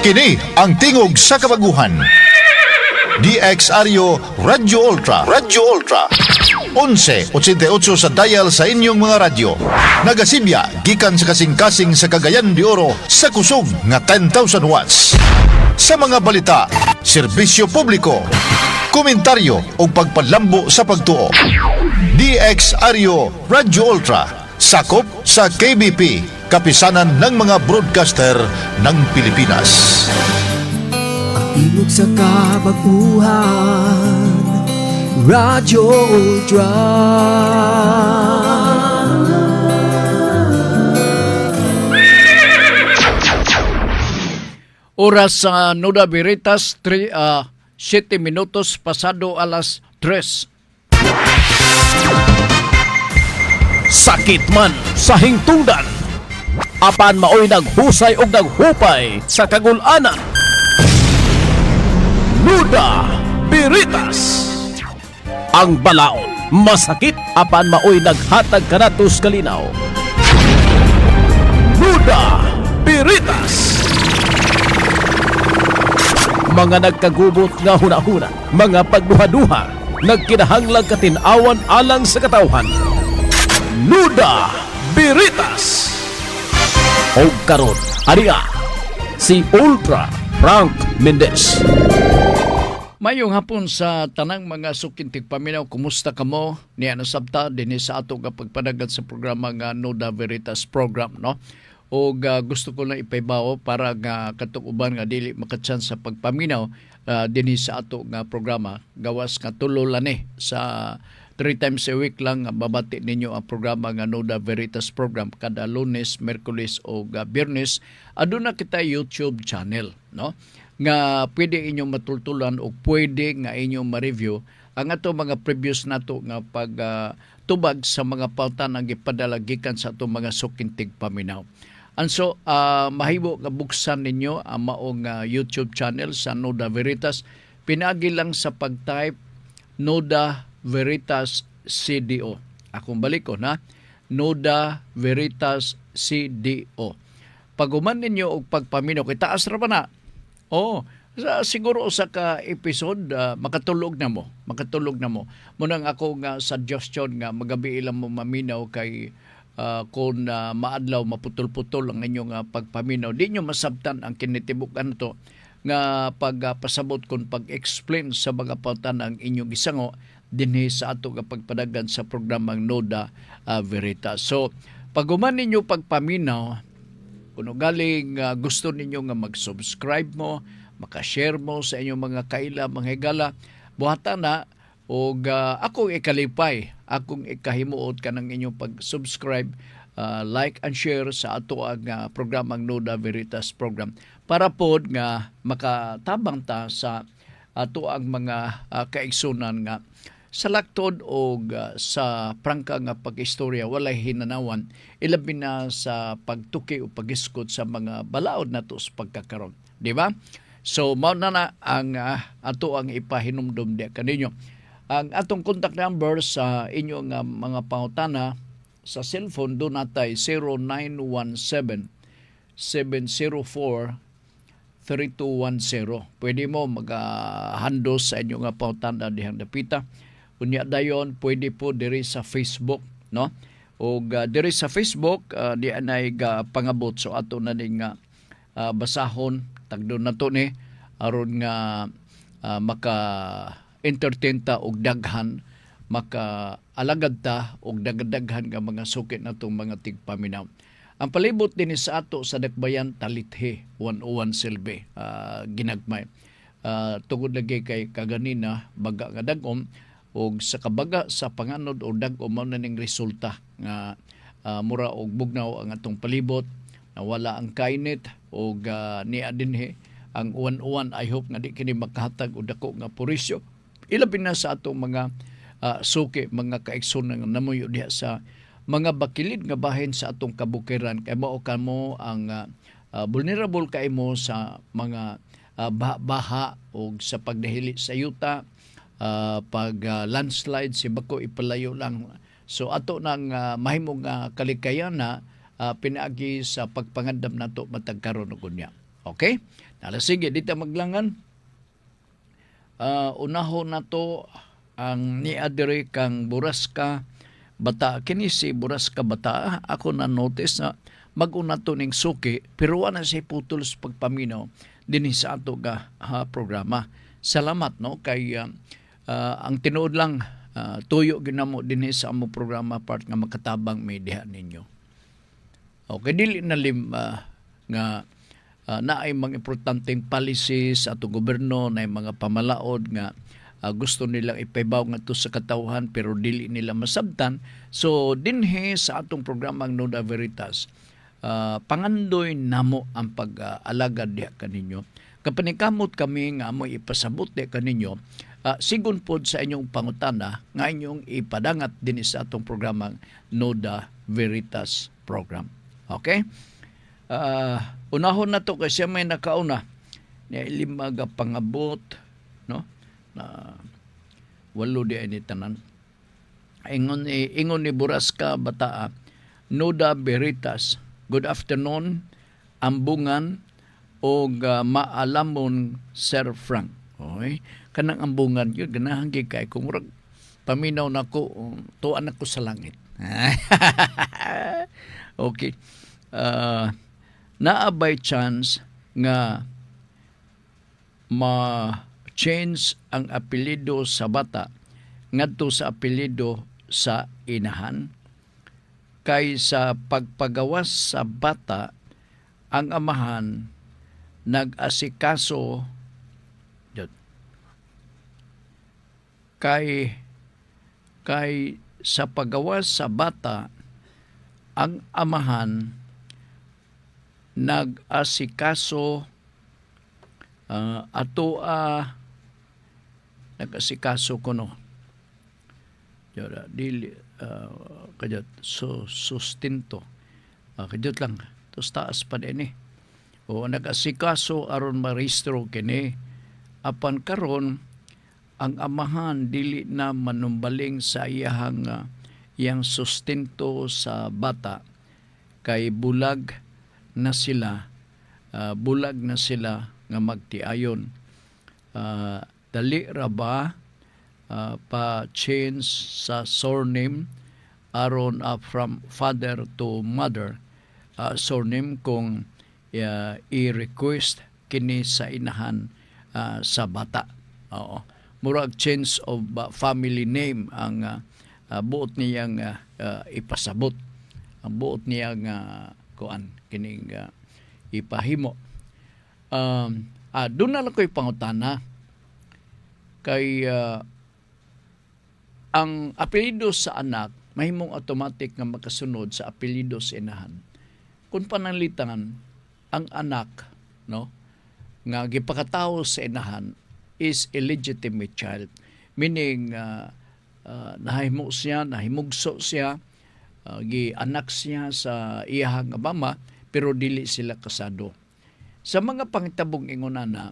Kini ang tingog sa kabaguhan. DXRyo Radyo Ultra. Radyo Ultra. 1188 sa dial sa inyong mga radyo. Nagasibya gikan sa kasing-kasing sa Cagayan de Oro sa kusog nga 10,000 watts. Sa mga balita, serbisyo publiko, komentaryo o pagpalambo sa pagtuo. DXRyo Radyo Ultra. Sakop sa KBP, kapisanan ng mga broadcaster ng Pilipinas. Tingog sa kabaguhan, Radyo Ultra. Oras sa Nuda Veritas, 7 minutos pasado alas 3. Sakit man sa hingtungdan, apan maoy naghusay og naghupay sa kagul-ana. Nuda Veritas. Ang balaod masakit apan maoy naghatag kanatos kalinaw. Nuda Veritas. Mga nagkagubot nga hunahuna, mga pagduha-duha, nagkinahanglang katinawan alang sa katawhan. Nuda Veritas. O karon, ariya, si Ultra Frank Mendez. Mayong hapon sa tanang mga sukintig paminaw, kumusta kamo? Niya nasabta din sa ato nga pagpadagan sa programa nga Nuda Veritas program, no? O gusto ko na ipaibaw para nga katukuban nga dili makachance sa pagpaminaw din sa ato nga programa. Gawas nga tulo lang sa 3 times a week lang babati ninyo ang programa nga Nuda Veritas program kada Lunes, Miyerkules o Biyernes. Aduna kita YouTube channel, no? Nga pwede inyong matultulan o pwede nga inyong ma-review ang ato mga previous nato nga pag sa mga pauta nga gipadala gikan sa ato mga sukintig paminaw. So, mahibo nga buksan ninyo ang maong YouTube channel sa Nuda Veritas. Pinagi lang sa pag-type Nuda Veritas CDO. Akong balik ko na, Nuda Veritas CDO. Pag-uman ninyo og pagpaminaw, kay taas ra pa na. Siguro sa ka-episode, makatulog na mo. Munang ako nga suggestion nga magabi ilang mo maminaw kay kung maadlaw, maputol-putol ang inyong pagpaminaw. Di nyo masabtan ang kinitibukan to nga pagpasabot kung pag-explain sa mga pautan ang inyong gisango dinhi sa ato nga pagpadagan sa programang Nuda Veritas. So, pag-uman ninyo pagpaminaw, kung galing gusto ninyo nga mag-subscribe mo, makashare mo sa inyong mga kaila, mga higala, buhatan na o akong ikalipay, akong ikahimuot ka ng inyong pag-subscribe, like and share sa ato ang programang Nuda Veritas program para pod nga makatabang ta sa ato ang mga kaigsunan nga sa laktod o sa prangka nga pag-istorya walay hinanawan ilabi na sa pagtuki o pag-iskot sa mga balaod nato sa pagkakaroon, di ba? So mao na ang ato ang ipahinumdum di kaninyo. Ang atong contact number sa inyong mga pangutana sa cellphone do natay 0917 704 3210. Pwede mo mag-handos sa inyong pangutana dihang dapita. Unya dayon pwede po diri sa Facebook, no? O diri sa Facebook di anay pangabot so ato na ning basahon tagdo nato ni aron nga maka entertain ta og daghan, maka alagad ta og daghan nga mga sukit natong mga tigpaminaw. Ang palibot din sa ato sa Dakbayan Talithe 101 Silbe ginagmay. Tungod lagi kay kaganina baga nga dagom og sa kabaga sa panganod o dag-o mao na ning resulta nga mura og bugnaw ang atong palibot, nawala ang kainit og niya dinhi ang uwan-uwan. I hope nga di kini makahatag og dako nga purisyo ilabi na sa atong mga suki, mga kaigsunan nga namuyo diha sa mga bakilid nga bahin sa atong kabukiran kay mao kamo ang vulnerable kay mo sa mga baha o sa pagdahili sa yuta, pag landslide si bako ipalayo lang. So ato nang mahimong kalikayan na pinaagi sa pagpangandam nato matag karon og unya. Okay? Sige, dito maglangan. Unahon na to ang niadiri kang Buraska Bata. Kini si Buraska Bata, ako na notice na mag-una to ning suki, pero wala siya putol sa pagpaminaw din sa ato ga programa. Salamat no kay ang tinuod lang tuyo ginamo din sa amo programa part nga makatabang may diha ninyo. Okay, dili na nga naay mga importanteng policies sa atong gobyerno, na mga pamalaod nga gusto nilang ipabaw nga to sa katawhan pero dili nila masabtan. So dinhi sa atong programang Nuda Veritas, pangandoy namo ang pag-alagad diha kaninyo. Kapanikamot kami nga mo ipasabot diha kaninyo, sigon pod sa inyong pangutana nga inyong ipadangat din sa atong programang Nuda Veritas program. Okay? Unahon na to kasi may nakauna niya ilimaga pangabot no na walo di ani tanan ingon ni Buraska Bataa, Nuda Veritas, good afternoon, ambungan o maalamon Sir Frank. Okay, kanang ambungan yun ganahan kay kung murag paminaw nako tuan ako sa langit. Okay. Naabay chance nga ma-change ang apelyido sa bata ngadto sa apelyido sa inahan, kay sa pagpagawas sa bata ang amahan nag-asikaso kay sa paggawas sa bata ang amahan nag-asikaso nag-asikaso kuno dili kajat sustento kajat lang tos taas pa din o nag-asikaso aron marehistro kini apan karon ang amahan dili na manumbaling sa iyang sustento sa bata kay bulag na sila nga magtiayon. Dali ra ba pa-change sa surname aron from father to mother surname kung i-request kini sa inahan sa bata. Oo. Murag change of family name ang buot niyang ipasabot. Ang buot niyang kuan kining ipahimo. Doon na lang ko'y pangutana kay ang apelyido sa anak mahimong automatic nga makasunod sa apelyido sa inahan. Kung pananglitan ang anak no nga gipakatawo sa inahan is illegitimate child, meaning nahimugso siya, gi-anak siya sa iyahang mama pero dili sila kasado. Sa mga pangitabong ingonana,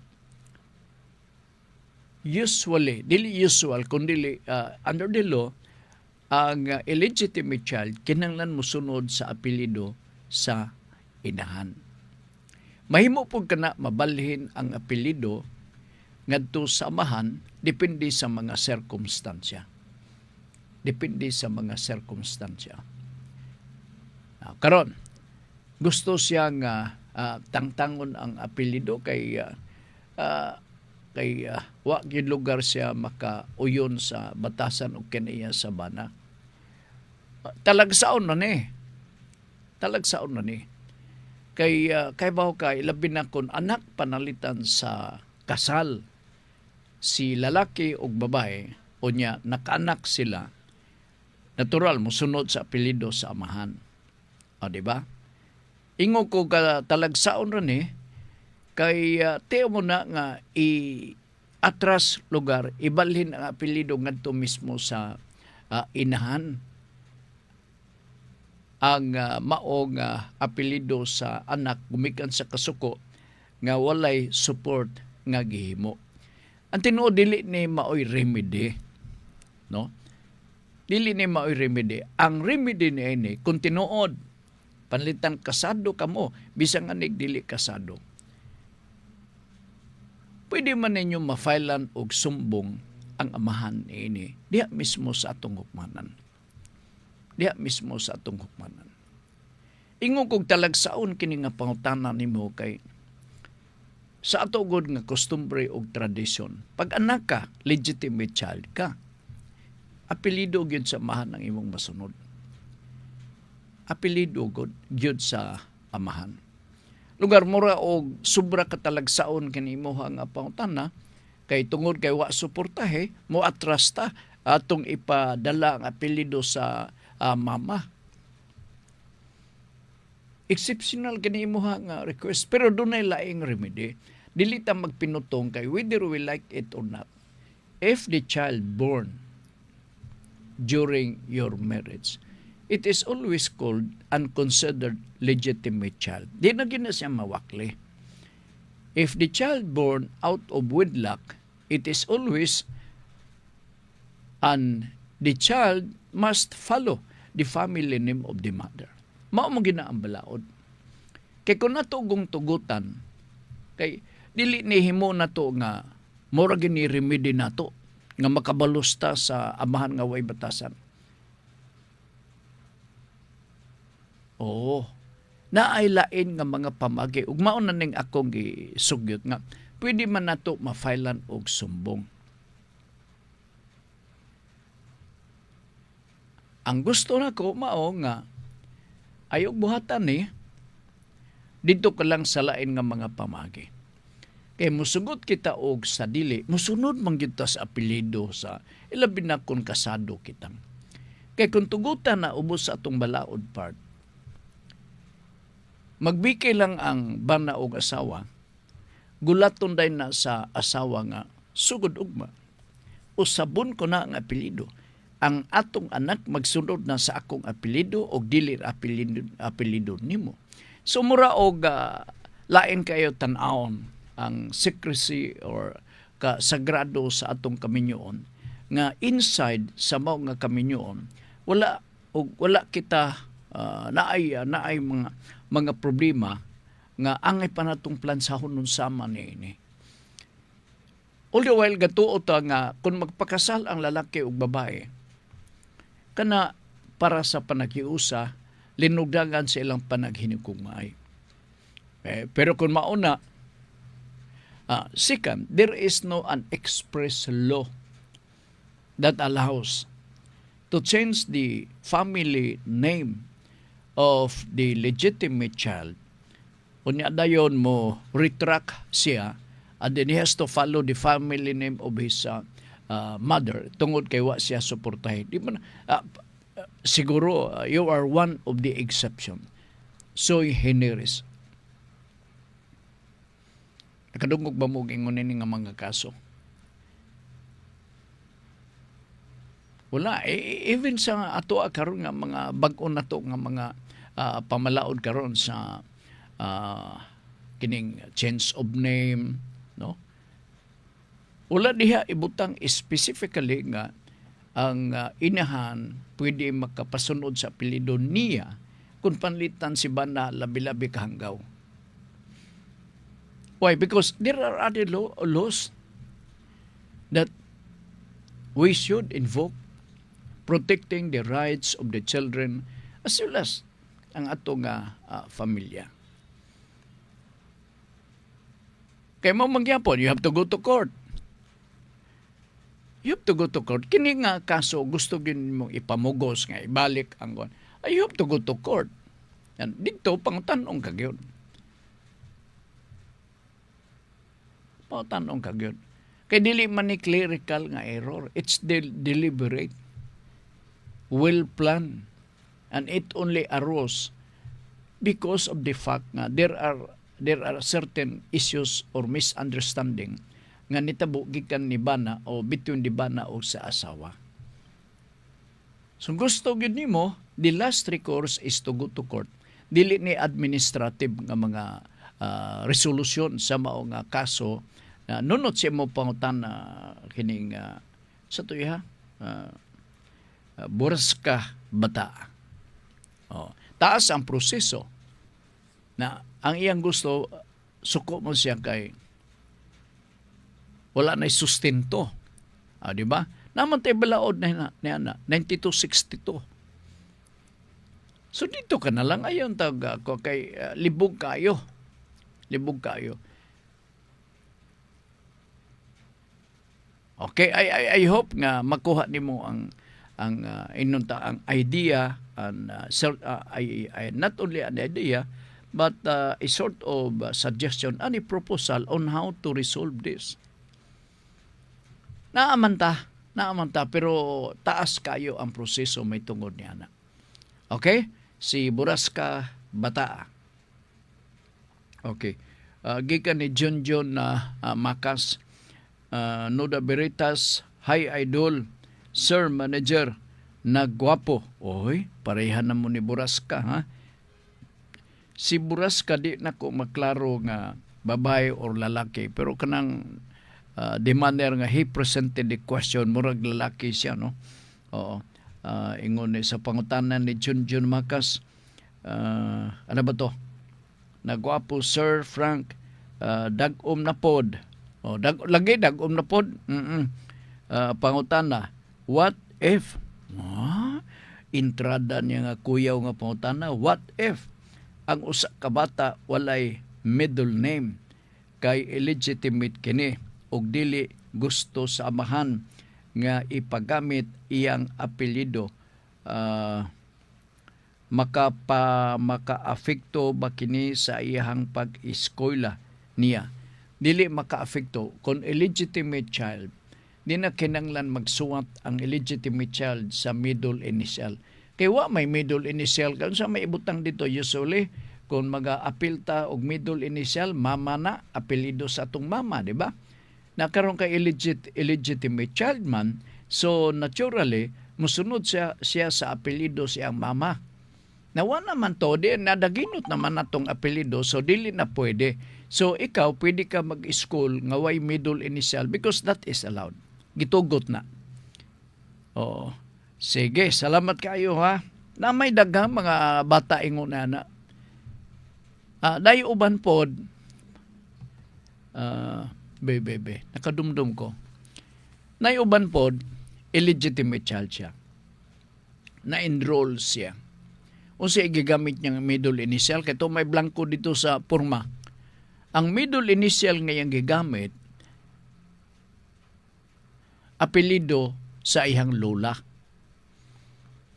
usually, dili usual, kundi under the law, ang illegitimate child kinahanglan mosunod sa apelyido sa inahan. Mahimo pud kana mabalhin ang apelyido ngadto sa amahan depende sa mga sirkumstansya. Depende sa mga sirkumstansya. Karon gusto siya nga tangtangon ang apelyido kay wa gyud lugar siya makauyon sa batasan o kaniya sa bana. Talagsaon na ni. Kay bawo kay labi na kun anak panalitan sa kasal si lalaki o babae o niya nakaanak sila, natural mosunod sa apelyido sa amahan. O di ba? Ingo ko ka talagsaon ra ni kay teo mo na nga atras lugar ibalhin ang apelyido ngadto mismo sa inahan. Ang maong apelyido sa anak gumikan sa kasuko nga walay support nga gihimo. Ang tinuod dili ni maoy remedy, no? Dili ni maoy remedy. Ang remedy ni kung tinuod panlitan kasado kamo bisang anig dili kasado. pwede man ninyo ma-filean og sumbong ang amahan ini diha mismo sa atong hukmanan. Diha mismo sa atong hukmanan. Ingon kog talagsaon kini nga pangutana nimo kay sa ato gud nga costumbre ug tradisyon. Pag anak ka, legitimate child ka. Apelido gyud sa amahan ang imong masunod. Apelido gyud sa amahan. Lugar mura og sobra katalagsaon kanimo nga pangutana kay tungod kay wa suportahe mo atras ta atong ipadala ang apelido sa mama. Exceptional kini imuha nga request pero dunay laing remedy. Dili ta magpinutong kay whether we like it or not. If the child born during your marriage, it is always called unconsidered legitimate child. Di na gina siya mawakli. If the child born out of wedlock, it is always the child must follow the family name of the mother. Mao mo gina ang balaod. Kay kung natugong tugutan, kay dili ni himo na to nga mura gini remedy na to nga makabalusta sa amahan nga way batasan. Oo. Naay lain nga mga pamagi ug mao na ning akong gisugyot nga pwede man nato ma-filean og sumbong. Ang gusto nako mao nga ayog buhatan ni dito ka lang sa lain nga mga pamagi. Kay musugot kita og sa dili, musunod man gyud ta sa apelyido sa ilabi na kung kasado kitang. Kay kung tugutan na ubos sa atong balaod part, magbikay lang ang bana og asawa, gulaton day na sa asawa nga sugod ugma. Usabon ko na ang apelyido. Ang atong anak magsunod na sa akong apelyido o dili apelyido nimo. So mura og lain kayo tan-awon ang secrecy or kasagrado sa atong kaminyoon nga inside sa mao nga kaminyoon wala kita naay mga problema nga angay pa natong plansahon nun sama niini. All the while gatuo ta nga kung magpakasal ang lalaki ug babae kana para sa panagiusa linugdangan sa ilang panaghinigugmay. Pero kung mauna second, there is no an express law that allows to change the family name of the legitimate child. Unya dayon mo retract siya and then he has to follow the family name of his mother tungod kay wa siya suportahin. Di man siguro you are one of the exception. Sui generis. Nakadungog ba mo gingon ni nga mga kaso? Wala. Even sa ato karon nga mga bag-o na to nga mga pamalaod karon sa kining change of name, no? Wala diha ibutang specifically nga ang inahan pwede makapasunod sa apelyido niya kung panlitan si bana labi-labi kahanggaw. Why? Because there are other laws that we should invoke protecting the rights of the children as well as ang atong pamilya. Kaya mo mangyapon, you have to go to court. You have to go to court. Kini nga kaso gusto gin mong ipamugos nga ibalik ang kon. You have to go to court. Yan dito pangtanong kagyud. Pangtanong kagyud. Kay dili man ni clerical nga error. It's deliberate, well planned, and it only arose because of the fact nga there are certain issues or misunderstanding nga nitabo gikan ni bana o between the bana o sa asawa. So gusto gyud nimo, the last recourse is to go to court. Dili ni administrative nga mga resolution sa mao nga kaso nunot siya mo pangutan na kining sa tuya buras ka bata. Taas ang proseso na ang iyang gusto suko mo siya kay wala na sustento. Di ba? Naman tayo balaod na 9262. So dito ka na lang ayon tawag ako kay libog kayo. Libog kayo. Okay, I hope nga makuha nimo ang inunta ang idea and not only an idea but a sort of suggestion and a proposal on how to resolve this. Naamanta pero taas kayo ang proseso may tungod niya na. Okay? Si Buraska Bataa. Okay. Gikan ni Junjun na Makas, Noda Veritas, Hi Idol, Sir Manager, nagwapo. Oy, parehan na mo ni Buraska, ha? Si Buraska di na ko maklaro nga babae or lalaki, pero kanang demander nga he presented the question, murag lalaki siya, no? Oo. Ingon sa pangutanan ni Junjun Makas, ano ba to? Nagwapo Sir Frank, dagom na pod. Lagi dagom na pod. Pangutana, what if? Intrada niya nga kuyaw nga pangutana, what if ang usa ka bata walay middle name kay illegitimate kini og dili gusto sa amahan nga ipagamit iyang apelyido, maka-afekto ba kini sa iyang pag-eskwela niya? Dili maka-afekto kung illegitimate child. Di na kinanglan magsuwat ang illegitimate child sa middle initial. Kaya wa may middle initial kung sa may ibutang dito usually kung mag-apil ta og middle initial, mama na apelyido sa atong mama, di ba? Nakaroon kay illegitimate child man, so naturally musunod siya sa apelyido siyang mama. Nawa naman to, di nadaginot naman natong apelyido, so dili na pwede. So ikaw pwede ka mag-school nga way middle initial because that is allowed. Gitugot na. Oo. Sige, salamat kayo ha. Na may daghang mga bata ingon na. Dayo uban pod. Bebe, nakadumdum ko. Naiuban pod, illegitimate child siya. Na-enroll siya. O siya gigamit niyang middle initial, kaya may blanco dito sa porma. Ang middle initial ngayang gigamit, apelido sa ihang lola.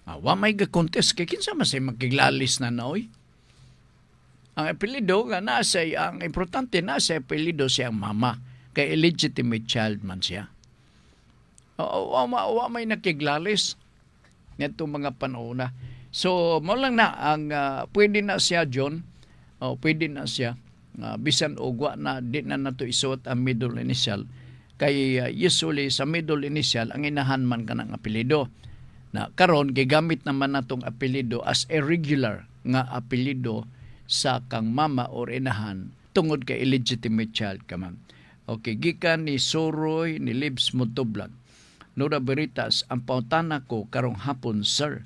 Wa may ga-contest, kaya kinsa masay magkiglalis na naoy. Ang apelido, ang importante nasa apelido siyang mama. Kay illegitimate child man siya. Wa may nakiglalis nitong mga panahon na. So, mo lang na, ang pwede na siya, John, pwede na siya, bisan ugwa na, di na nato isuot ang middle initial. Kay usually sa middle initial, ang inahan man ka ng apelido. Na karon gigamit naman natong apelido as a regular nga apelido sa kang mama or inahan tungod kay illegitimate child ka man. Okay, gikan ni Soroy ni Libs Motovlog. Noda Veritas, ang pautana ko karong hapon, Sir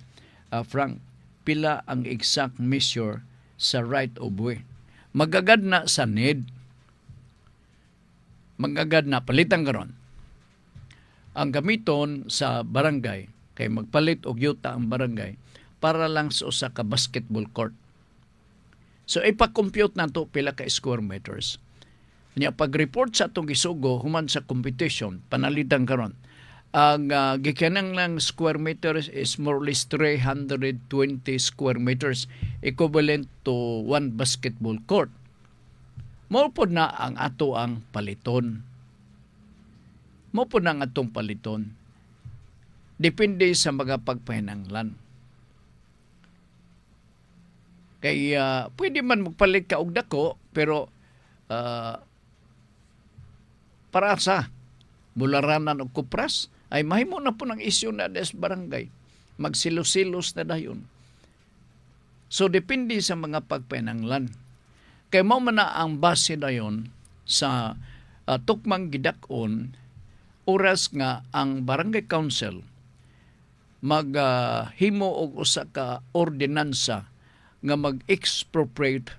Frank, pila ang exact measure sa right of way? Magagad na sa need. Magagad na palitan karon. Ang gamiton sa barangay, kay magpalit og yuta ang barangay, para lang sa usa ka basketball court. So, ipa-compute na to pila ka square meters. Nya pag-report sa atong gisugo human sa competition panalitan karon ang gikanang lang square meters is more or less 320 square meters equivalent to one basketball court. Mo pod na ang ato ang paliton. Mo pod na ang atong paliton. Depende sa mga pagpahinanglan. Kaya pwede man magpalit ka og dako pero para sa bularanan o kupras, ay mahimo na po ng isyu na des barangay. Magsilos-silos na dayon. So, depende sa mga pagpainanglan. Kaya mo man na ang base dayon sa tukmang gidakon, oras nga ang barangay council maghimo og usa ka ordinansa nga mag-expropriate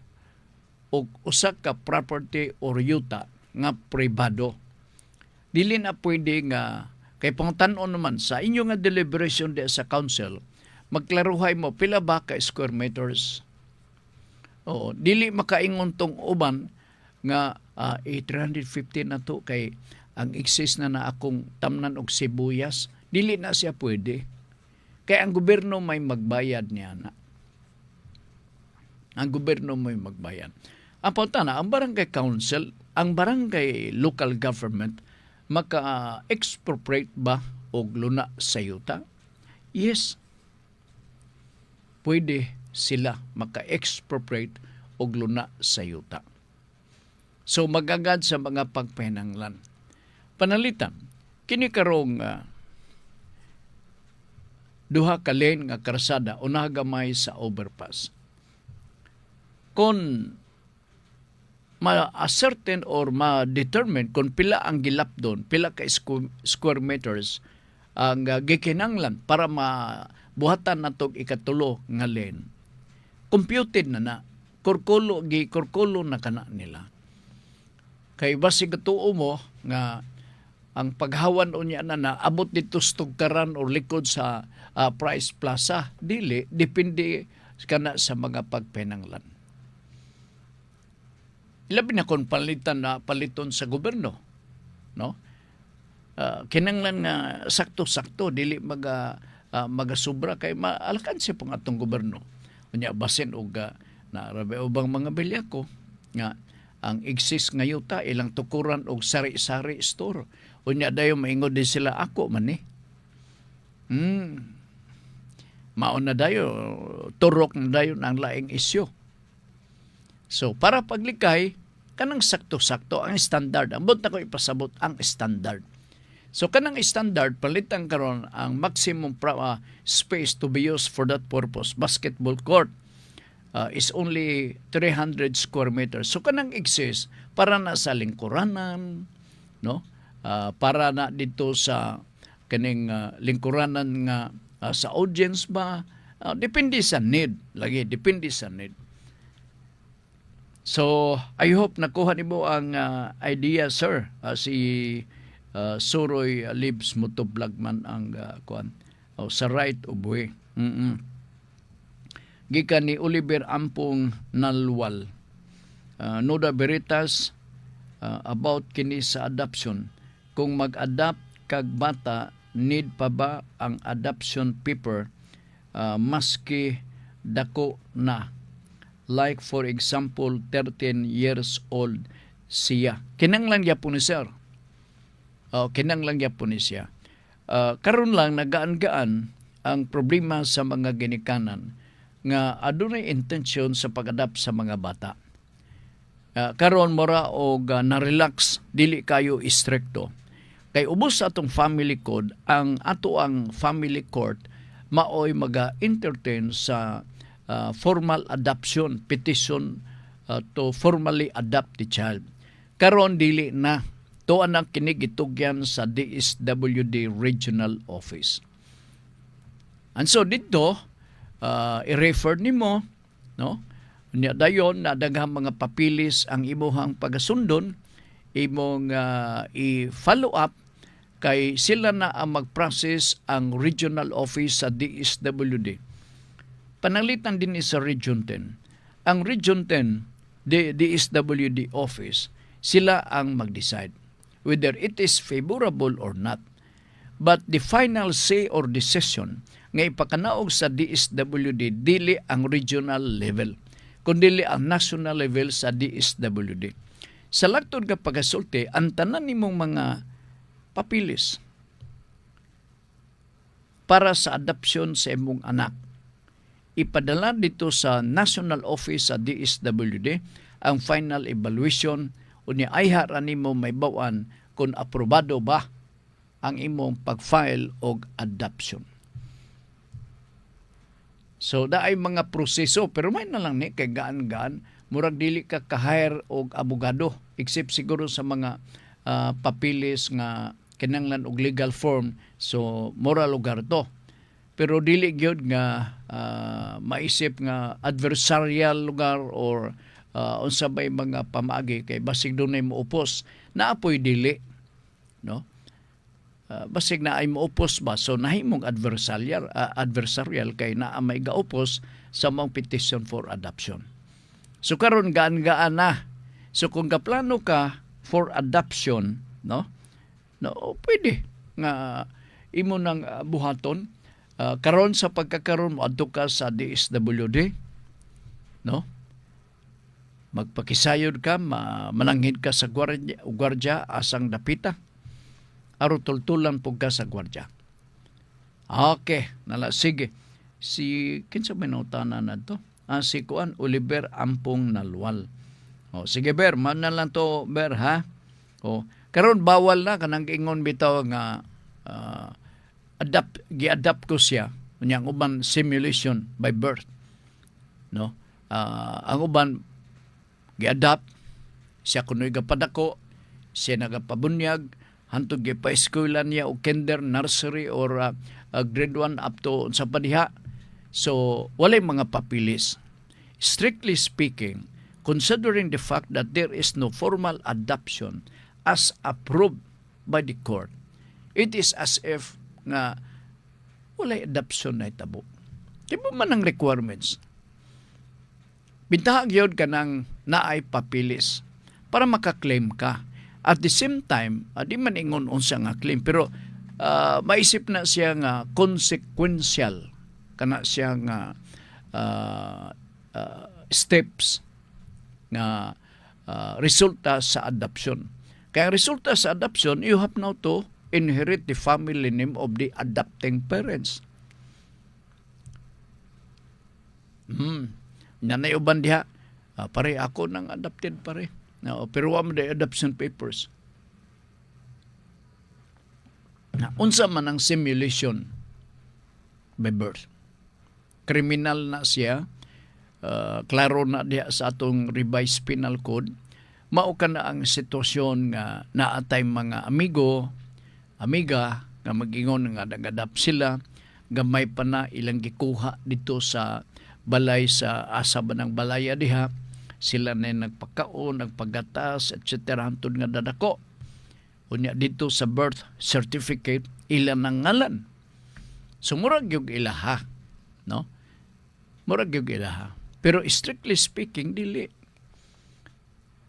og usa ka property or yuta nga pribado dili na pwede nga kay pangutanon naman sa inyo nga deliberation di sa council, magklaruhay mo pila ba ka square meters. Oo, dili makaingon tong uban nga 350 na to kay ang excess na akong tamnan og sibuyas, dili na siya pwede. Kaya ang gobyerno may magbayad niya na. Ang gobyerno may magbayad. Ang punta na, ang barangay council, ang barangay local government, maka-expropriate ba og luna sa yuta? Yes. Pwede sila maka-expropriate og luna sa yuta. So magagad sa mga pagpahinanglan. Panalitan, kini karong duha ka lane nga karsada o nagamay sa overpass. Kung ma-ascertain or ma-determine kung pila ang gilap doon, pila ka square meters ang gikinanglan para mabuhatan natog ikatulo nga lane, computed na kurkulo na kana nila. Kay basig tuo mo nga ang paghawan unya na abot dito stugkaran o likod sa Price Plaza, dili depende kana sa mga pagpenanglan. Ilabi na kung paliton sa gobyerno, no? Kinanglan nga sakto-sakto dili magasubra kay maalakan siya pang atong gobyerno. Unya basin og na rabi ubang mga bilyako nga ang exist nga yuta ilang tukuran og sari-sari store. Unya dayon maingon din sila ako man ni. Mauna dayo turok na dayon ang laing isyu. So para paglikay kanang sakto-sakto ang standard. Ambot na ko ipasabot ang standard. So kanang standard palitan karon ang maximum space to be used for that purpose. Basketball court is only 300 square meters. So kanang exist para na sa lingkuranan, no? Para na dito sa kaning lingkuranan nga sa audience ba, depende sa need. Depende sa need. So, I hope nakuha niyo ang idea, sir. Si Suroy Libs Motovlogman ang kuan sa right of way. Gikan ni Oliver Ampong Nalwal. Noda Veritas about kini sa adoption. Kung mag-adapt kag bata, need pa ba ang adoption paper maski dako na? Like for example, 13 years old siya. Kinanglan gyapon ni sir. Kinanglan gyapon ni siya. Karon lang nagaan-gaan ang problema sa mga ginikanan nga adunay intensyon sa pag-adapt sa mga bata. Karon mora og na-relax, dili kayo istrikto. Kay ubos sa atong family code, ang family court maoy maga-entertain sa formal adoption petition to formally adopt the child. Karon dili na to anak kini gitugyan sa DSWD Regional Office. And so dito i-refer nimo, no? Nya dayon na daghang mga papilis ang imuhang pagasundon, imong i-follow up kay sila na ang mag-process ang regional office sa DSWD. Panalitan din sa Region 10. Ang Region 10, DSWD office, sila ang mag-decide whether it is favorable or not. But the final say or decision nga ipakanaog sa DSWD dili ang regional level, kundi ang national level sa DSWD. Sa lagtod nga pagasulti, ang tanan nimong mga papilis para sa adopsyon sa imong anak, ipadala dito sa national office sa DSWD ang final evaluation o ni ayhara nimo may bawan kung aprobado ba ang imong pag-file og adoption. So daay mga proseso pero may na lang ni kay gaan-gaan murag dili ka ka-hire og abogado except siguro sa mga papilis nga kinanglan og legal form, so moral lugar to. Pero dili gyud nga maisip nga adversarial lugar or unsa bay mga pamaagi kay basig dunay moupos naapoy dili. no? Basig na ay moupos ba, so nahimong adversarial kay naa may gaupos sa mga petition for adoption. So karon gaan-gaan na. So kung gaplano ka for adoption, no pwede nga imo nang buhaton. Karon sa pagkakaroon mo adto ka sa DSWD, no? Magpakisayod ka, mananghid ka sa gwardiya asang dapita. Aro tultulan po ka sa gwardiya. Okay, sige. Si kinsa may nautanan na to? Si Kuan Oliver Ampong Nalwal. Sige Ber, man na lang to Ber ha. Karon bawal na kanang ingon bitaw nga gi-adapt ko siya unyang uban simulation by birth. No? Ang uban gi-adapt siya kunoy gapadako, siya nagapabunyag hantod gipa-eskwela niya o kinder, nursery or grade 1 up to sa padiha. So, walay mga papilis. Strictly speaking, considering the fact that there is no formal adoption as approved by the court, it is as if nga walay adoption na itabo. Di ba man ang requirements? Bintahag yun ka ng naay papilis para makaklaim ka. At the same time, di man ingon unsa nga claim, pero maisip na siya nga consequential, kana siya nga steps nga resulta sa adoption. Kaya resulta sa adoption, you have now to inherit the family name of the adopting parents. Nanay uban diha, pare ako nang adopted pare. No, pero wa mo the adoption papers. Unsa man ang simulation by birth. Kriminal na siya, klaro na diha sa atong revised penal code. Mao ka na ang sitwasyon nga naatay mga amiga nga mag-ingon nga nag-adapt sila, gamay pa na ilang gikuha dito sa balay sa asa ba ng balaya diha. Sila na nagpakaon, nagpagatas, etc. hantod nga dadako. Unya dito sa birth certificate, ilan ang ngalan. So murag yung ilaha. No? Murag yung ilaha. Pero strictly speaking, dili.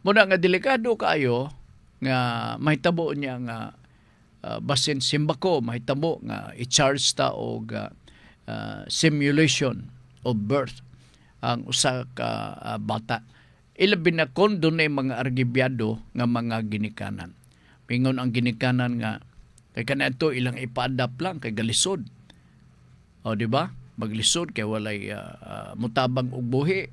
Muna nga delikado kayo nga mahitabo niya nga basin simbako, mahitabo nga i-charge ta o simulation of birth ang usa ka bata. Ilabi na kon dunay mga argibyado nga mga ginikanan. Mingon ang ginikanan nga kay kanato ilang ipa-adapt lang kay galisod. O di ba? Maglisod kay walay mutabang og buhi.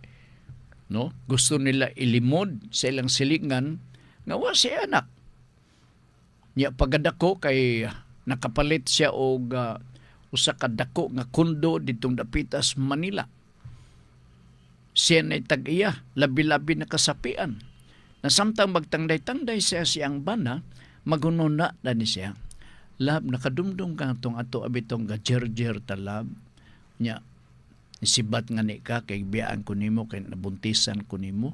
No? Gusto nila ilimod sa ilang silingan nga wa si anak. Nya pagadako kay nakapalit siya og usa ka dako nga kondo ditong dapitas Manila. Siya na'y tag-iya, labi-labi na kasapian. Na samtang magtangday-tangday siya siyang bana, magununa na ni siya. Lab, nakadumdum ka itong ato abitong gajer-jer talab. Nya, isibat nga ni ka, kay biyaan ko nimo, kay nabuntisan ko nimo.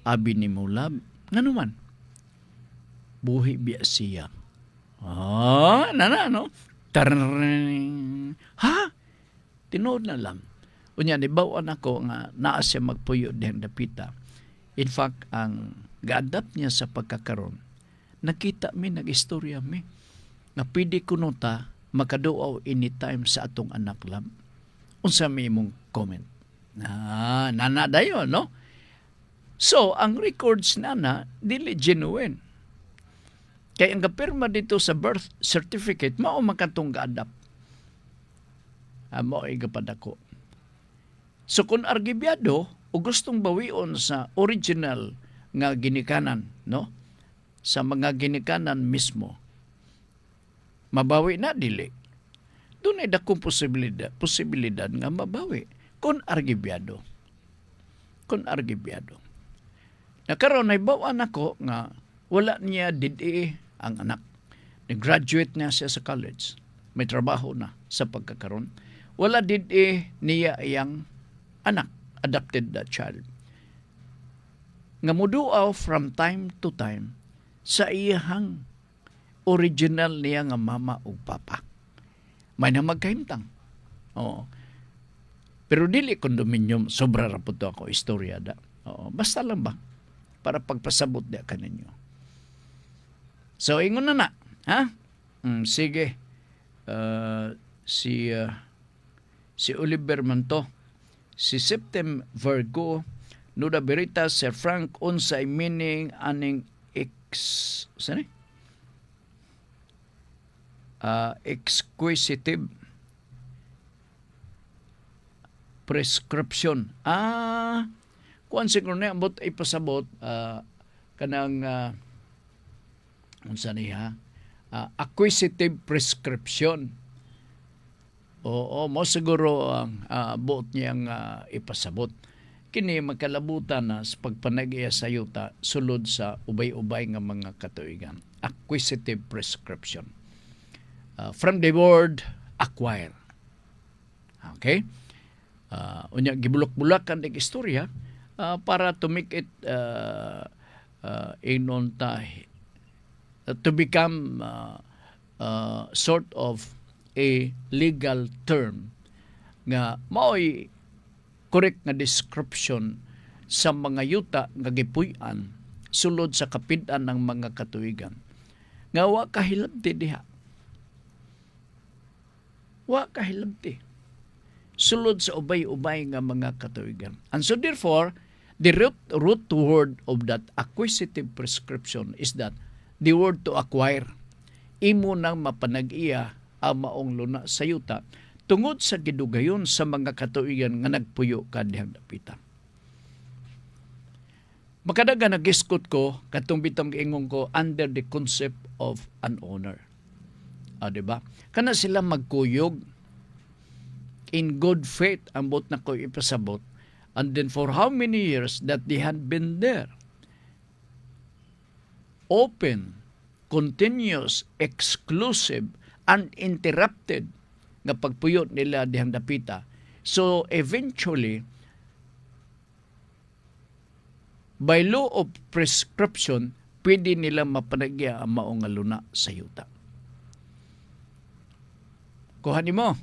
Abi nimo lab. Nga naman, buhi biya siya. No? Tarring. Ha? Tinood na lang. Unya nibawaan ako nga naa siya magpuyo din dapita. In fact, ang ga-adapt niya sa pagkakaroon, nakita mi, nag-istorya mi, nga pwede kuno ta makaduaw anytime sa atong anak lab. Unsa mi imong comment? Nana dayon, no? So, ang records nana, dili genuine. Kaya ang kapirma dito sa birth certificate, mao makatong ga-adapt. Mao ay gapadako. So kung argibyado o gustong bawion sa original nga ginikanan, no? Sa mga ginikanan mismo, mabawi na dili. Doon ay dakong posibilidad nga mabawi kung argibyado. Kung argibyado. Nakaroon ay bawaan ako nga wala niya didi ang anak. Nag-graduate na siya sa college. May trabaho na sa pagkakaroon. Wala didi niya iyang anak, adopted child. Nga muduaw from time to time sa iyahang original niya nga mama ug papa. May na magkahimtang. Oo. Pero dili condominium, sobra ra po to ako istorya da. Oo. Basta lang ba para pagpasabot da kaninyo. So ingon na. Ha? Sige. Si Oliver man to. Si Septem Virgo, Nuda Veritas, Sir Frank, unsay meaning aning exquisitive prescription. Kuan siguro na ambot ipasabot kanang unsa niya acquisitive prescription. Oo, mo siguro ang buot niyang ipasabot. Kini magkalabutan na sa pagpanag-iya sa yuta sulod sa ubay-ubay nga mga katuigan. Acquisitive prescription. From the word acquire. Okay? Unya gibulak-bulakan ang istorya para to make it to become sort of a legal term nga mao'y correct nga description sa mga yuta nga gipuy-an sulod sa kapid-an ng mga katuigan. Nga wa kahilabti diha. Wa kahilabti. Sulod sa ubay-ubay nga mga katuigan. And so therefore, the root word of that acquisitive prescription is that the word to acquire. Imo nang mapanag-iya ang maong luna sa yuta tungod sa gidugayon sa mga katuigan nga nagpuyo kadihang dapitan. Makadaga nagiskot ko katong bitong ingong ko under the concept of an owner. Diba? Kana sila magkuyog in good faith ang bot na ko ipasabot, and then for how many years that they had been there, open, continuous, exclusive, uninterrupted nga pagpuyot nila dihang dapita. So eventually, by law of prescription, pwede nila mapanagya ang maong luna sa yuta. Kuhanin mo.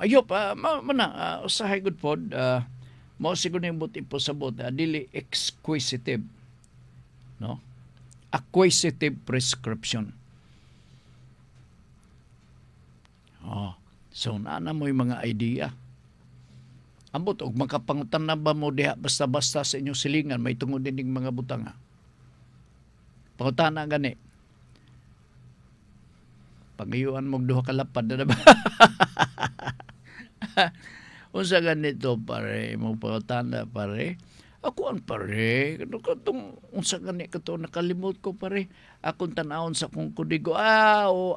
Ayop, usahay good pod, mao siguro yung buti po sabot, dili exquisitive. No? Acquisitive prescription. So naana mo yung mga idea. Ambot og makapangutan na ba mo diha basta-basta sa inyong silingan may tungod dining mga butanga. Pangutana gani. Pagayuan mo duha ka lapad na ba? Unsa ganito pare, mo pangutana pare. Ako ang pare, katong unsa gani kato nakalimot ko pare. Akong tan-awon sa kong kudigo.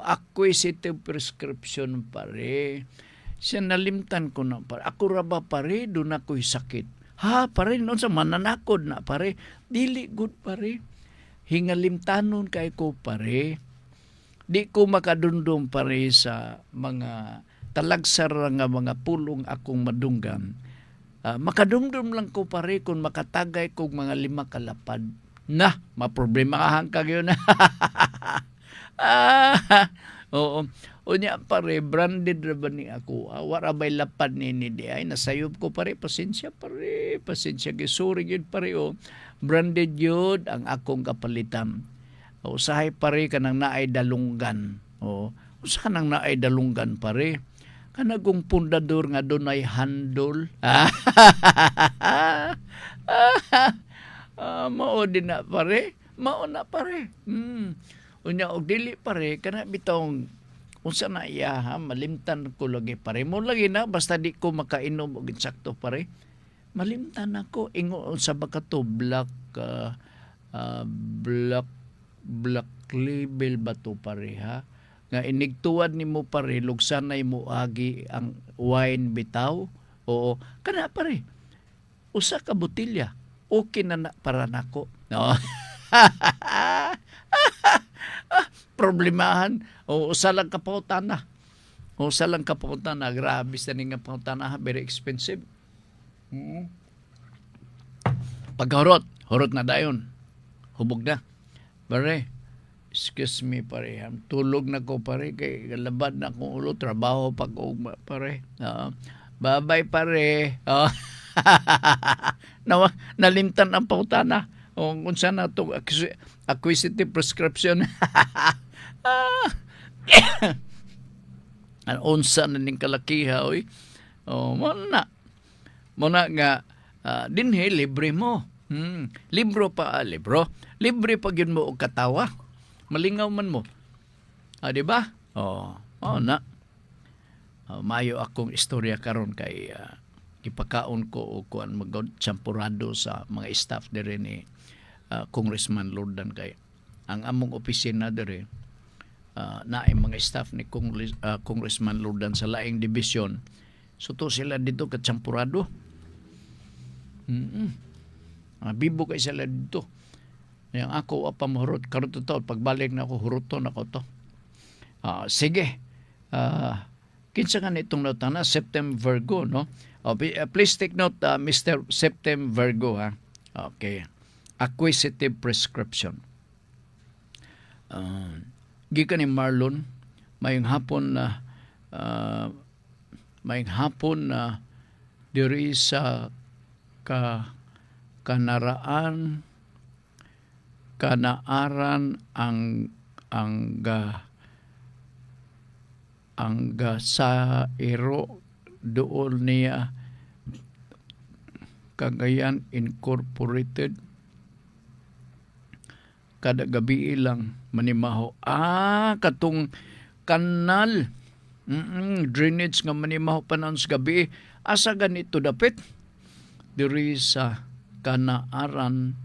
Acquisitive prescription pare. Siya nalimtan ko na pare. Ako ra ba pare, doon ako'y sakit. Ha pare, noon sa mananakod na pare. Dili good pare. Hingalimtanon kay ko pare. Di ko makadundom pare sa mga talagsar nga mga pulong akong madunggan. Makadumdum lang ko pare kung makatagay kong mga 5 kalapad. Na, maproblema hangkag yun. Oo. Unya pare, branded ra ba ni ako? Wala ba'y lapad ni di ay nasayop ko pare. Pasensya pare. Pasensya gisuri yun pare. Branded yun ang akong kapalitan. Usahay pare kanang naay dalunggan. Usa kanang naay dalunggan pare. Kanagong pundador nga doon ay handle. Mao din na pare. Mao na pare. Unya og dili pare kana bitong unsa na iya malimtan ko lagi pare. Mo lagi na basta di ko makainom og insakto pare. Malimtan ako ingon sa baka to black label ba to pare ha? Nga inigtuad ni mo pare, lugsanay mo agi ang wine bitaw. Oo, kana pare. Usa ka botilya. Okay na para nako. No. Problemahan. Usa lang ka pautana. Usa lang ka pautana. Grabe sa nga pautana. Very expensive. Pagharot. Horot na dayon. Hubog na. Pare, Excuse me pare, tulog na ko pare kay labad na akong ulo, trabaho pag ugma pare. Bye-bye pare. Nalimtan ang pautana. O kung saan na ito acquisitive prescription. Unsa na ning kalakiha oy. Muna nga dinhi libre mo. Libro pa libro. Libre pa gyud mo og katawa. Malingaw man mo. Di ba? Na. Mayo akong istorya karon kay ipakaon ko o kuan magod champurado sa mga staff dire ni Congressman Lordan kay ang among opisina dire naay mga staff ni Congressman Lordan sa laing division. So to sila dito ka champurado. Bibo kay sila dito. Yang ako apa mahurot karon to pagbalik na ako huruton ako to. Sige. Kinsa kan itong notana September Virgo no. Please take note Mr. September Virgo ha. Okay. Acquisitive prescription. Gikan ni Marlon mayong hapon na diri sa kanaaran ang sa iro dool niya Cagayan Incorporated kada gabi ilang manimaho katong kanal drainage nga manimaho panon sa gabi asa ganito dapit diri sa kanaaran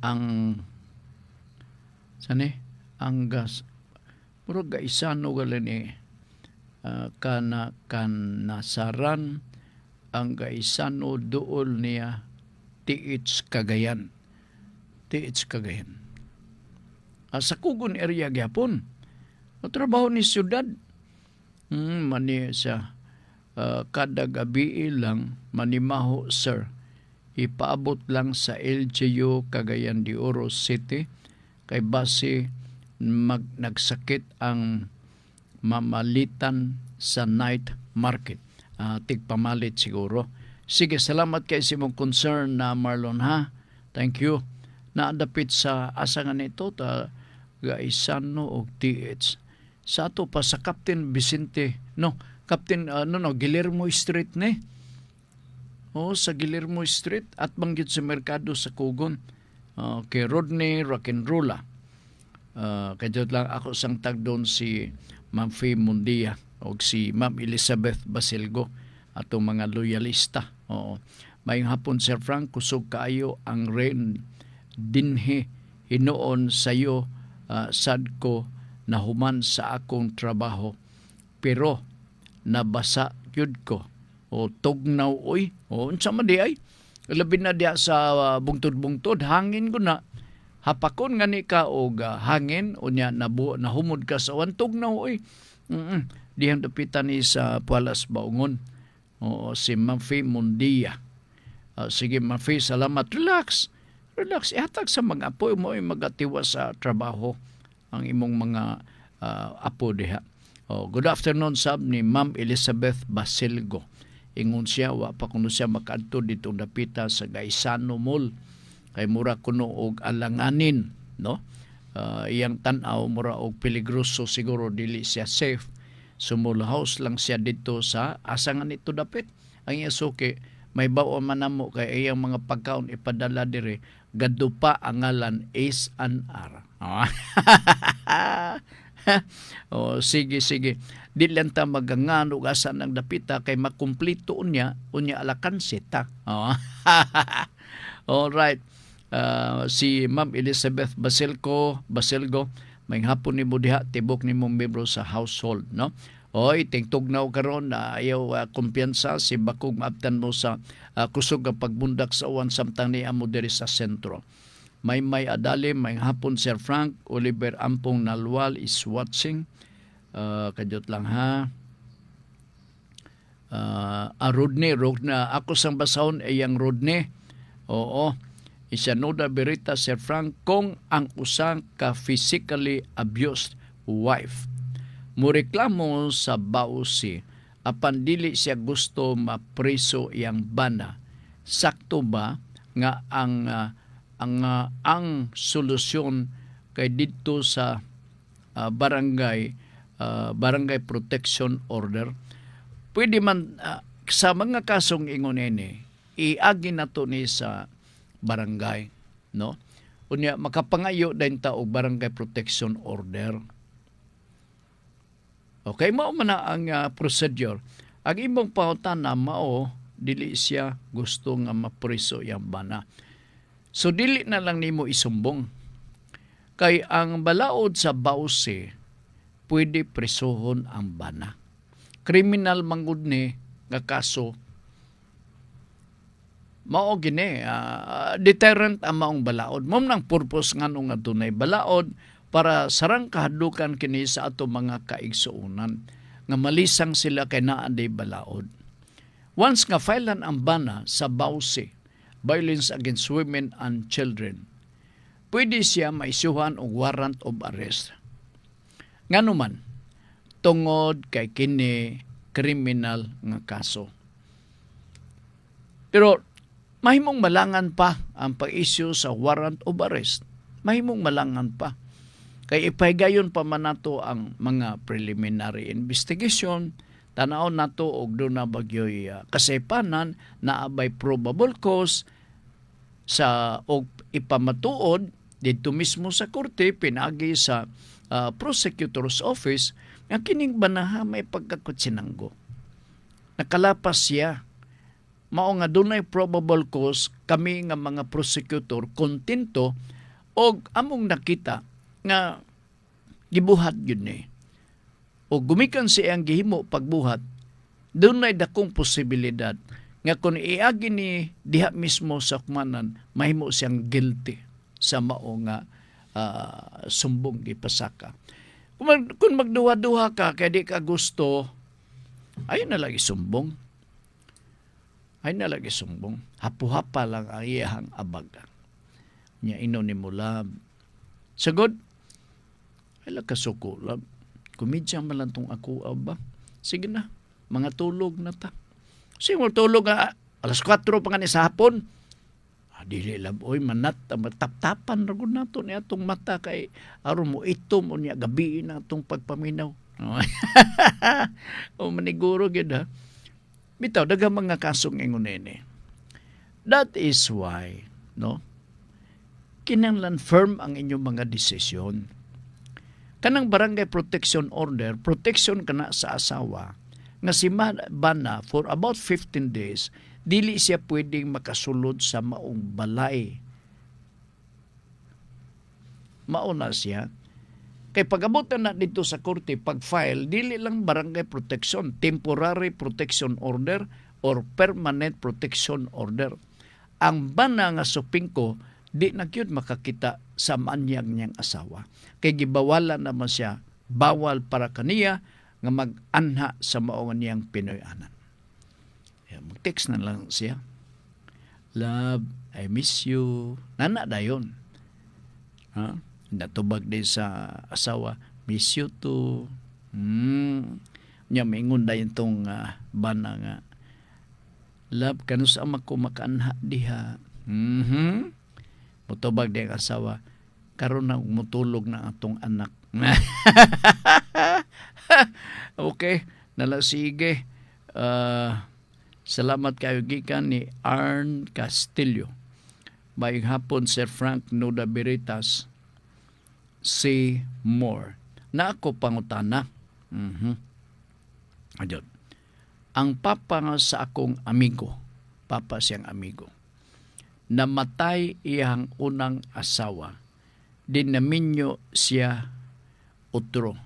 ang gas puro gaisano galani kanasaran ang gaisano dool niya TH Cagayan sa Kugon area gyapon trabaho ni syudad mani sa kada gabi lang manimaho sir ipaabot lang sa LGU Cagayan de Oro City kay base nagsakit ang mamalitan sa night market. Tigpamalit siguro. Sige, salamat kay si mong concern na Marlon ha. Thank you. Naadapit sa asangan nito Gaisano og TH. Sa ato pa sa Captain Vicente, Guillermo Street ni. Sa Guillermo Street at banggit sa merkado sa Kugon. Kay Rodney Rock'n'Rolla. Kadyo lang ako sang tag doon si Ma'am Faye Mundia o si Ma'am Elizabeth Basilgo atong mga loyalista. Mayong hapon Sir Frank, kusog kaayo ang rain dinhi hinoon sayo sad ko na human sa akong trabaho pero nabasa gyud ko tugnaw oy unsa man di ay labi na diya sa bungtod-bungtod hangin ko na hapakon nga ni ka og hangin unya nahumod ka sa tugnaw oy dihang dapitan ni sa Pualas Baungon si Ma'am Faye Mundia. Sige Ma'am Faye, salamat. Relax ihatag sa mga apo mo magatiwa sa trabaho ang imong mga apo diha. Good afternoon sab ni Ma'am Elizabeth Basilgo. Ingon siya wa pa kuno siya makadto dito dapita sa Gaisano Mall kay mura kuno og alanganin no. Iyang tan-aw mura og peligroso siguro dili siya safe. Sumul house lang siya dito sa asangan ito dapit. Ang iyasuki may bao man namo kay iyang mga pagkaon ipadala dire gadto pa ang ngalan Ace and R. Sige. Di lang ta magangano gasan ng dapita kay makumplito unya alakansita. All right. Si Ma'am Elizabeth Basilgo, may hapon ni mo diha tibok ni mong membro sa household, no? Oy, tingtugnaw karon na ayaw kumpiyansa si bakog maabtan mo sa kusog nga pagbundak sa uwan samtang ni amo diri sa sentro. May adali, may hapon Sir Frank, Oliver Ampong Nalwal is watching. Kadyot lang ha. Rodney, ako sang basahon ay ang Rodney. Oo. Isa Nuda Berita Sir Frank kung ang usang ka physically abused wife mureklamo sa bausi apan dili siya gusto mapriso iyang bana. Sakto ba nga ang solusyon kay dito sa barangay protection order pwede man sa mga kasong ingon ini iagi nato ni sa barangay, no? Unya makapangayo din ta og barangay protection order. Okay, mao man na ang procedure. Ang imong pangutana mao dili siya gusto nga mapriso yang bana. So dili na lang nimo isumbong. Kay ang balaod sa bawse pwede presohon ang bana. Kriminal manggod ni nga kaso mao gini deterrent ang maong balaod. Mao nang purpose nganong nga dunay balaod para sarang kahadukan kini sa ato mga kaigsuonan nga malisang sila kay naa day balaod. Once nga filean ang bana sa bawse, violence against women and children, pwede siya maisuhan og warrant of arrest. Nganuman tungod kay kini kriminal nga kaso. Pero mahimong malangan pa ang pag-issue sa warrant of arrest. Mahimong malangan pa. Kay ipaygayon pa man nato ang mga preliminary investigation, tanaw nato og do na bagyoy kasepanan na abay probable cause sa og ipamatuod dito mismo sa korte pinagi sa prosecutor's office nga kining banaha may pagkakutsinanggo. Nakalapas siya. Mao nga dunay probable cause kami nga mga prosecutor kontento og among nakita nga gibuhat gyud ni. O gumikan siyang gihimo pagbuhat, dunay dakong posibilidad nga kung iagi ni diha mismo sa kumanan, mahimo siyang guilty sa mao nga sumbong gipasaka. Kung magduha-duha ka kay di ka gusto, ayun na lagi sumbong. Ay nalagi sumbong. Hapu-hapa lang ang iyahang abaga. Nya ino ni Mulab. Sagod, ay kasuko lab. Kumidya man lang tong ako aba. Sige na, mga tulog na ta. Sige mo tulog alas 4 pa nga ni sa hapon. Dili lab, oy manat, mataptapan ragon nato ni atong mata kay aron mo itom o niya gabi na atong pagpaminaw. O maniguro gid ha. Bitaw, daga mga kasong ingon nini. That is why, no? Kinahanglan firm ang inyong mga desisyon. Kanang barangay protection order, protection kana sa asawa, nga si bana for about 15 days, dili siya pwedeng makasulod sa maong balay. Mauna siya. Kay pag-abot na dito sa korte, pag-file, dili lang barangay protection, temporary protection order or permanent protection order. Ang bana nga supingko, di na kyud makakita sa manyag niyang asawa. Kay gibawalan naman siya, bawal para kaniya nga mag-anha sa maong niyang Pinoy-anan. Mag-text na lang siya. Love, I miss you. Nana dayon. Ha? Natubag din sa asawa, miss you too. Nya maingon dayon tong bana nga, love, kanus ang makaanha diha. Mutubag din ang asawa, karon na mutulog na atong anak. Okay, nalasige. Salamat kayo gikan ni Arn Castillo. Bayang hapon, Sir Frank Nuda Veritas. Say more. Na ako pangutana. Adyon. Ang papa nga sa akong amigo, papa siyang amigo, namatay iyang unang asawa, dinaminyo siya utro.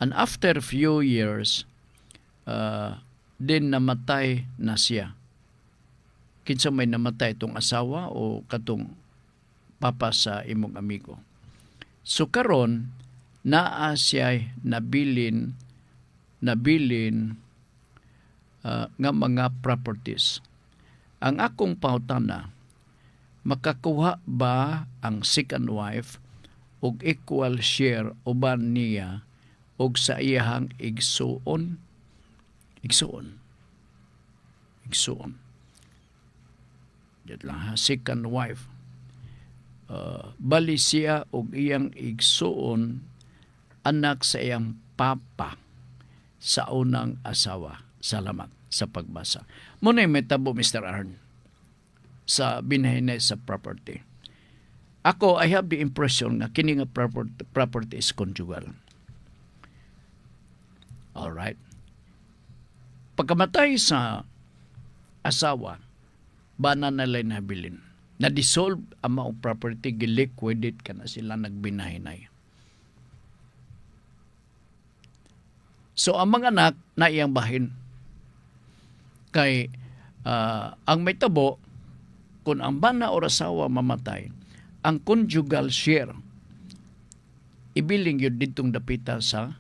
And after few years, din namatay na siya. Kinsa may namatay itong asawa o katong papa sa imong amigo. So karon naa siya nabilin nga mga properties. Ang akong pangutana, makakuha ba ang second wife og equal share uban niya og sa iyahang igsuon? Igsuon. Yan lang ha, second wife. Bali siya og iyang igsuon anak sa iyang papa sa unang asawa. Salamat sa pagbasa. Muna yung metabo, Mr. Arn, sa binahinay sa property. Ako, I have the impression nga kini nga property is conjugal. Alright. Pagkamatay sa asawa, bana na lang nabilin. Na-dissolve ang mga property, giliquidate ka na sila nagbinahinay. So, ang mga anak na iyang bahin, kay ang may tabo, kung ang bana o asawa mamatay, ang conjugal share, ibiling yun ditong dapita sa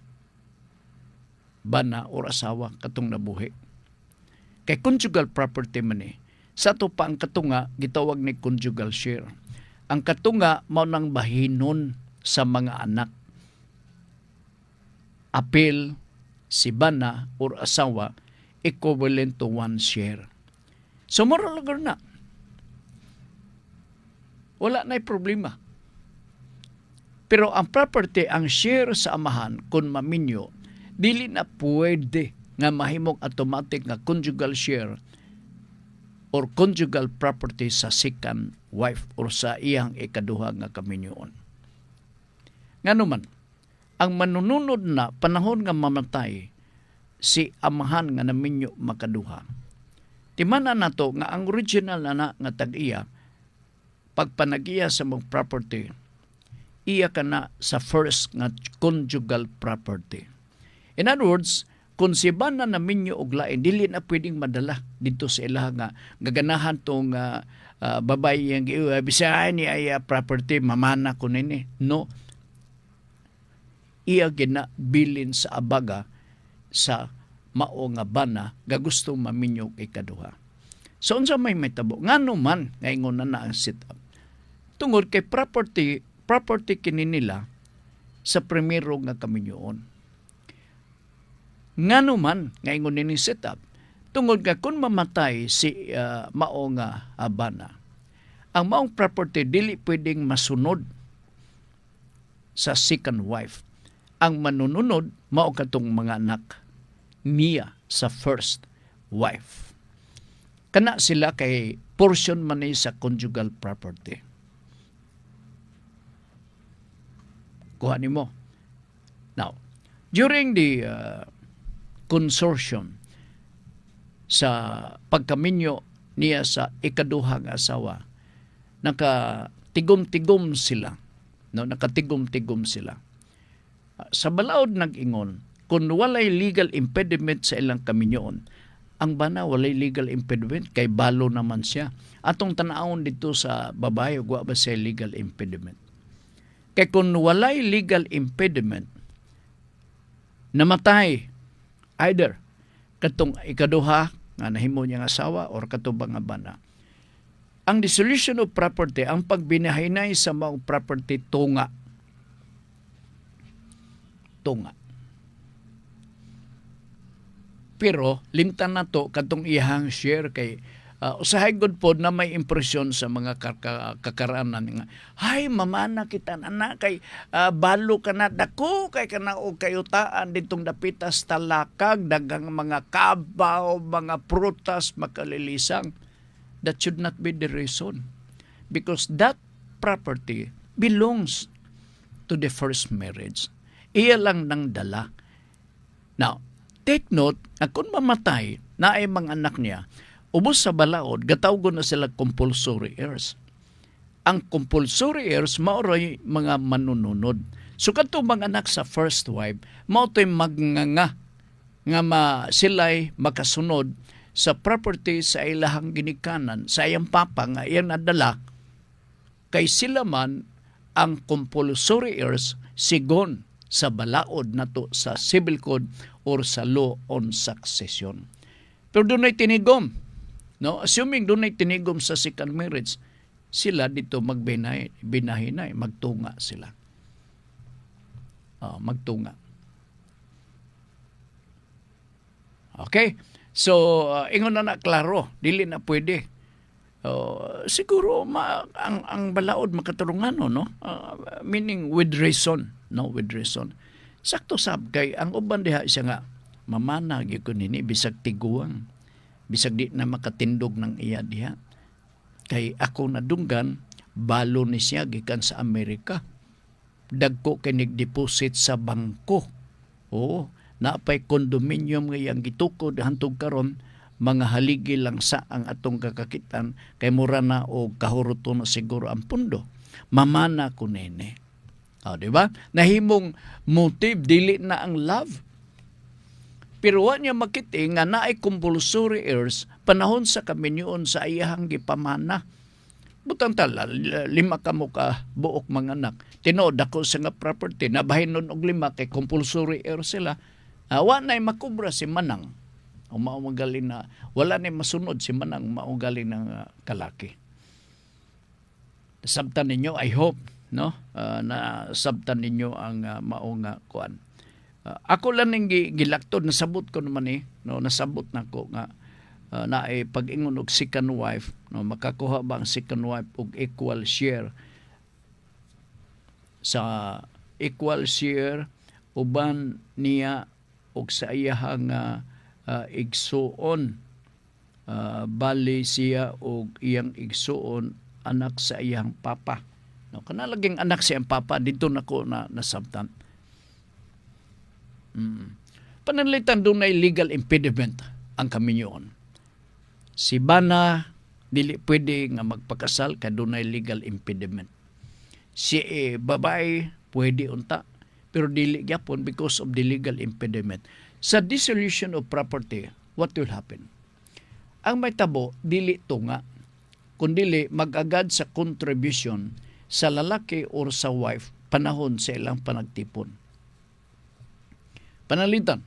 bana o asawa katong nabuhi. Kay conjugal property man sa to pa ang katunga, gitawag ni conjugal share. Ang katunga mao nang bahinon sa mga anak. Apil si bana o asawa equivalent to one share. So moral na. Wala na'y problema. Pero ang property, ang share sa amahan, kung maminyo, dili na pwede nga mahimong automatic nga conjugal share or conjugal property sa second wife or sa iyang ikaduha nga kaminyoon. Nga naman, ang manununod na panahon nga mamatay si amahan nga naminyo makaduha. Timana na to nga ang original na nga tag-iya, pagpanag-iya sa mong property, iya ka na sa first nga conjugal property. In other words, kung si bana na minyo og lain, dili na pwedeng madala dito sa ilaha nga gaganahan tong babae yang bisahan ni ay property mamana ko nini. No. Iya gina bilin sa abaga sa mao nga bana gagusto maminyo kay kaduha. So unsa may tabo ngano man ngayon na ang sit up. Tungod kay property kini nila sa primero nga kaminyoon. Ngano man ngayon ni set up. Tungod ka kung mamatay si mao nga bana, ang maong property dili pwedeng masunod sa second wife. Ang manununod mao katong mga anak niya sa first wife. Kana sila kay portion man ni sa conjugal property. Kuha nimo. Now, during the consortium sa pagkaminyo niya sa ikaduhang asawa, nakatigom-tigom sila. No, nakatigom-tigom sila. Sa balaod nag-ingon, kung walay legal impediment sa ilang kaminyoon, ang bana walay legal impediment kay balo naman siya. Atong tanawon dito sa babae, wa ba siya legal impediment? Kay kung walay legal impediment, namatay either katong ikaduha nga nahimo niyang asawa or katubang nga bana. Ang dissolution of property, ang pagbinahinay sa mga property tunga. Pero limtan na to katong ihang share kay usahay good pod na may impresyon sa mga kakaraanan nga, hay mamana kita na kay balo ka na dako kay kana og kayutaan ditong dapitas talakag dagang mga kabaw, mga prutas makalilisang. That should not be the reason, because that property belongs to the first marriage. Iya lang nang dala. Now, take note, kung mamatay na ay mga anak niya, ubos sa balaod, gatawgon na sila compulsory heirs. Ang compulsory heirs, maoray mga manununod. So, kato mga anak sa first wife, maoto'y magnganga nga sila'y makasunod sa property sa ilahang ginikanan, sa iyang papa nga iyang nadala, kay sila man ang compulsory heirs sigon sa balaod nato sa civil code or sa law on succession. Pero doon ay tinigom. No? Assuming doon ay tinigom sa second marriage, sila dito binahinay, magtunga sila. Magtunga. Okay? So, ingon na klaro, dili na pwede. Siguro ang balaod makatulungan no? Meaning with reason, no, with reason. Sakto sab kay ang uban diha siya nga mamana gyud ko nini bisag tiguang. Bisag di na makatindog ng iya diha. Kay ako nadunggan balo ni siya gikan sa Amerika. Dagko kay nagdeposit sa bangko. Napay condominium nga yang gitukod hantog karon mga haligi lang sa ang atong kakakitan kay mura na o kahuruto na siguro ang pundo. Mamana ko nene. Di ba? Nahimong motive, dili na ang love. Pero wa niya makiti nga naay compulsory heirs panahon sa kaminyoon sa iyahang gipamana. Butang tala, 5 kamo ka buok mga anak. Tinood ako sa nga property, nabahin nun og 5 kay compulsory heirs sila. Wa na'y makubra si manang. Umaugaling na, wala na masunod si manang umaugaling ng kalaki. Sabtan ninyo, I hope, no? Na sabtan ninyo ang maunga kuan. Ako lang ning gilaktod, nasabot ko naman no? Nasabot na ko nga na pag-ingon og second wife, no? Makakuha ba ang second wife og equal share sa equal share uban niya og sa iyahang igsuon, bali siya og iyang igsuon anak sa iyang papa. No, kanalaging anak sa iyang papa dito nako na nasabtan. Pananglitan doon ay legal impediment ang kaminyoon. Si bana dili pwede nga magpakasal kay doon ay legal impediment. Si babae pwede unta pero dili gyapon because of the legal impediment. Sa dissolution of property, what will happen? Ang may tabo, dili tunga, kundili mag-agad sa contribution sa lalaki or sa wife panahon sa ilang panagtipon. Panalitan,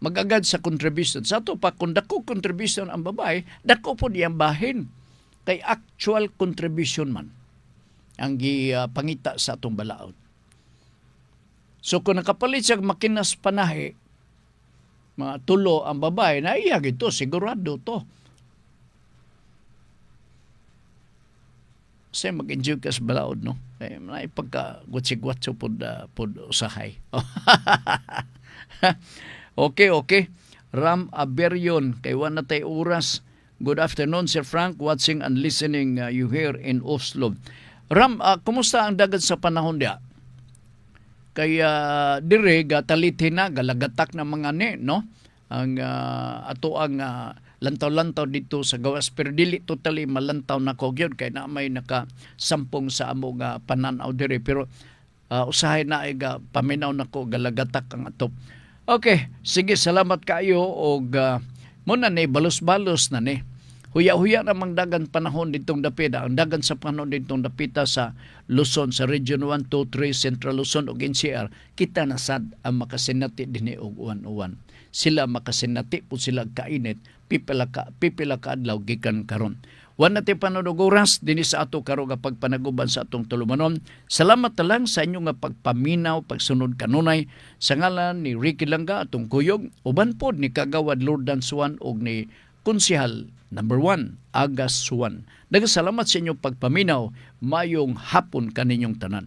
mag-agad sa contribution. Sa ito pa, kung dako contribution ang babae, dako po diyang bahin. Kay actual contribution man ang pangita sa atong balaod. So kung nakapalit siya makinas panahe, mga tulo ang babae, na iya gito, sigurado to. Kasi mag-enjoy ka sa balaod, no? Kaya pagka-gutsig-watso pod usahay. Okay. Ram Aberion, kay wala tay oras. Good afternoon, Sir Frank, watching and listening you here in Oslo. Ram, kumusta ang dagat sa panahon dia? Kaya dire gatalitin na galagatak na mga no ang ato ang lantaw-lantaw dito sa gawas pero dili totally malantaw na ko gyud kay na may nakasampong sa amo nga pananaw dire pero usahay na ay paminaw nako galagatak ang atop. Okay, sige salamat kayo og muna ni balos-balos na ni. Huya-huya namang dagan panahon ditong dapita. Ang dagan sa panahon ditong dapita sa Luzon, sa Region 1, 2, 3, Central Luzon o NCR, kita na sad ang makasinati din og uwan-uwan. Sila makasinati po sila kainit, pipila ka adlaw gikan karon. Wan natin panonogoras din sa ato karon nga pagpanaguban sa atong tulumanon. Salamat na lang sa inyo nga pagpaminaw, pagsunod kanunay sa ngalan ni Ricky Langga atong kuyog, uban pod ni Kagawad Lordan Suwan og ni Konsehal Number 1, Agas Suwan. Nagasalamat sa inyong pagpaminaw, mayong hapon kaninyong tanan.